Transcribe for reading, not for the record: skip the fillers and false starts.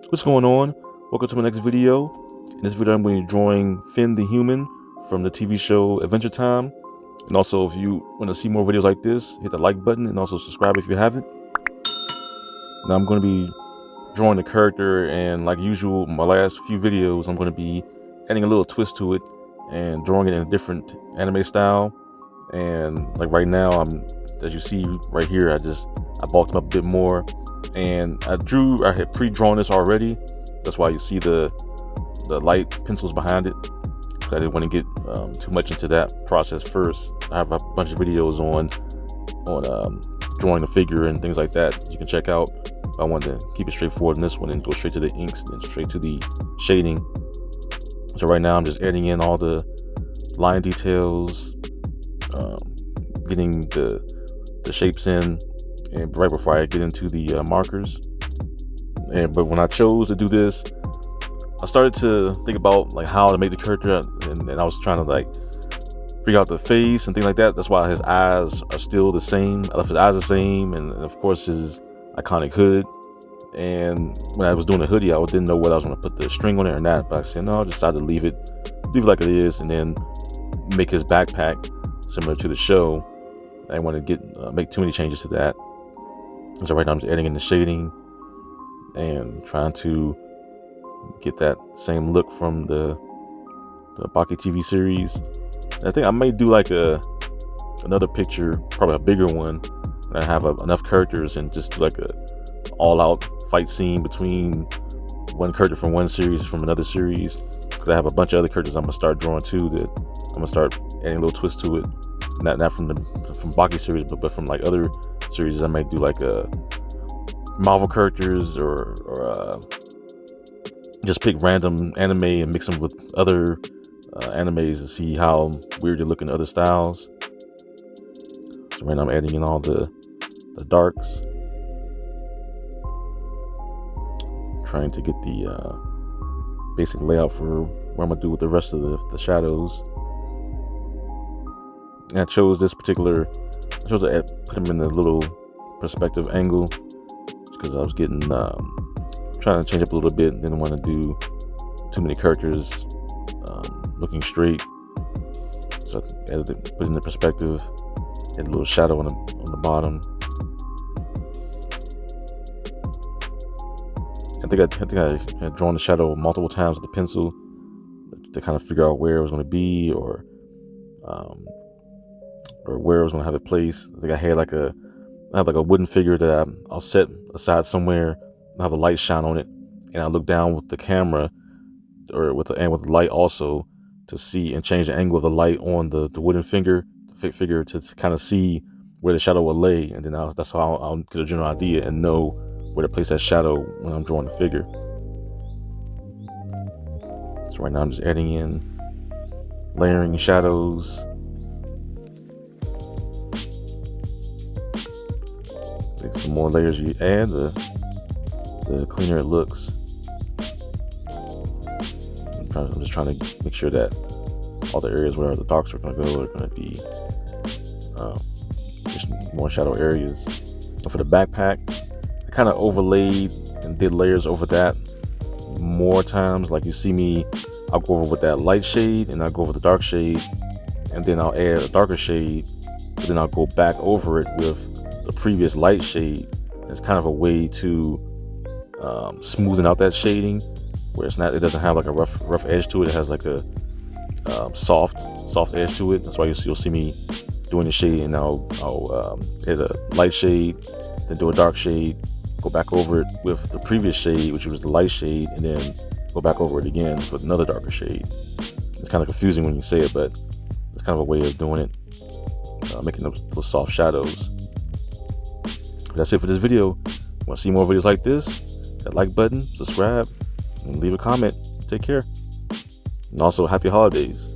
What's going on? Welcome to my next video. In this video I'm going to be drawing Finn the Human from the TV show Adventure Time. And also, if you want to see more videos like this, hit the like button and also subscribe if you haven't. Now I'm going to be drawing the character, and like usual, my last few videos I'm going to be adding a little twist to it and drawing it in a different anime style. And like right now, as you see right here, I bulked him up a bit more. And I had pre-drawn this already. That's why you see the light pencils behind it. I didn't want to get too much into that process first. I have a bunch of videos on drawing the figure and things like that you can check out. I wanted to keep it straightforward in this one and go straight to the inks and straight to the shading. So right now I'm just adding in all the line details, getting the shapes in, and right before I get into the markers. But when I chose to do this, I started to think about like how to make the character, and I was trying to like figure out the face and things like that. That's why his eyes are still the same. I left his eyes the same, and of course his iconic hood. And when I was doing the hoodie, I didn't know whether I was going to put the string on it or not, but I said no, I decided to leave it like it is, and then make his backpack similar to the show. I didn't want to make too many changes to that. So right now I'm just adding in the shading and trying to get that same look from the Baki TV series. And I think I may do like another picture, probably a bigger one, and I have enough characters and just do like a all-out fight scene between one character from one series from another series. Because I have a bunch of other characters I'm gonna start drawing too, that I'm gonna start adding a little twist to it. Not from Baki series, but from like other series. I might do like Marvel characters or just pick random anime and mix them with other animes and see how weird they look in other styles. So right now I'm adding in all the darks, trying to get the basic layout for what I'm gonna do with the rest of the shadows. And I chose to put him in a little perspective angle because I was getting trying to change up a little bit. Didn't want to do too many characters looking straight, so I put in the perspective, add a little shadow on the bottom. I think I had drawn the shadow multiple times with the pencil to kind of figure out where it was going to be, or where I was going to have it placed. I think I have like a wooden figure that I'll set aside somewhere. I have a light shine on it, and I look down with the camera or with the light also to see and change the angle of the light on the wooden figure to kind of see where the shadow will lay, and then that's how I'll get a general idea and know where to place that shadow when I'm drawing the figure. So right now I'm just adding in layering shadows. The more layers you add, the cleaner it looks. I'm just trying to make sure that all the areas where the darks are going to go are going to be just more shadow areas. And for the backpack, I kind of overlaid and did layers over that more times. Like you see me, I'll go over with that light shade, and I'll go over the dark shade, and then I'll add a darker shade, but then I'll go back over it with the previous light shade. It's kind of a way to smoothen out that shading, where it doesn't have like a rough edge to it. It has like a soft edge to it. That's why you'll see me doing the shade, and I'll hit a light shade, then do a dark shade, go back over it with the previous shade, which was the light shade, and then go back over it again with another darker shade. It's kind of confusing when you say it, but it's kind of a way of doing it, making those soft shadows. That's it for this video. Want to see more videos like this? Hit that like button, subscribe, and leave a comment. Take care. And also, happy holidays.